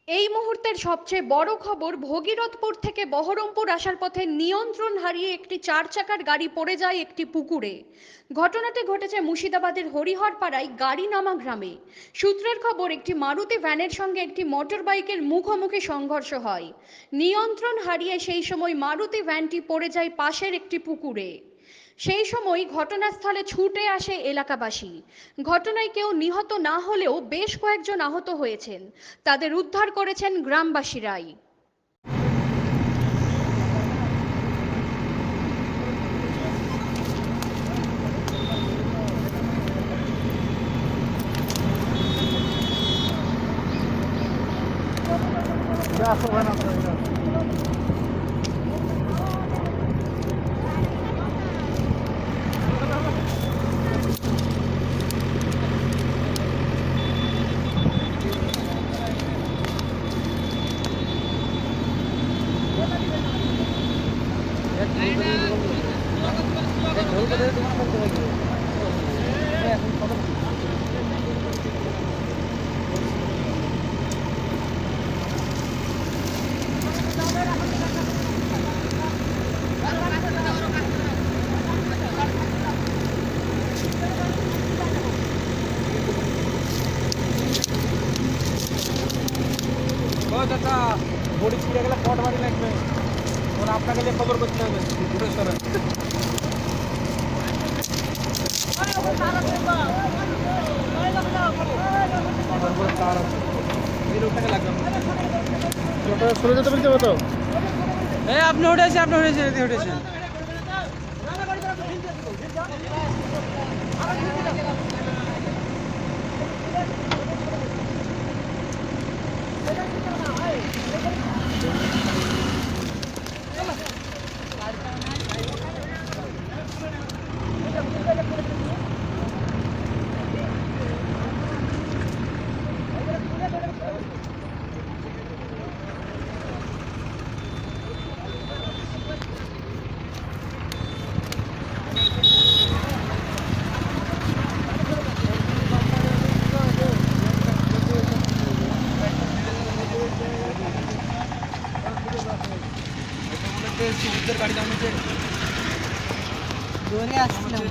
এই মুহূর্তের সবচেয়ে বড় খবর, ভগীরথপুর থেকে বহরমপুর আসার পথে নিয়ন্ত্রণ হারিয়ে একটি 4 চাকার গাড়ি পড়ে যায় একটি পুকুরে। ঘটনাটি ঘটেছে মুর্শিদাবাদের হরিহরপাড়ায় গাড়িনামা গ্রামে। সূত্রের খবর, একটি মারুতি ভ্যানের সঙ্গে একটি মোটর বাইকের মুখোমুখি সংঘর্ষ হয়। নিয়ন্ত্রণ হারিয়ে সেই সময় মারুতি ভ্যানটি পড়ে যায় পাশের একটি পুকুরে। সেই সময় ঘটনাস্থলে ছুটে আসে এলাকাবাসী। ঘটনায় কেউ নিহত না হলেও বেশ কয়েকজন আহত হয়েছেন। তাদের উদ্ধার করেছেন গ্রামবাসীরাই। চাচা বডি ছিঁড়ে গেলে পট বাড়ি লাগবে, ওরা আপনাকে যে খবর করতে হবে দূরে সরে। তার আছে এই রোডটাকে লাগবে, সরে যেতে বলতে হবে তো। এই আপনি উঠেছেন, উঠেছেন। গাড়ি দাম দৌড়ে আসছিলাম।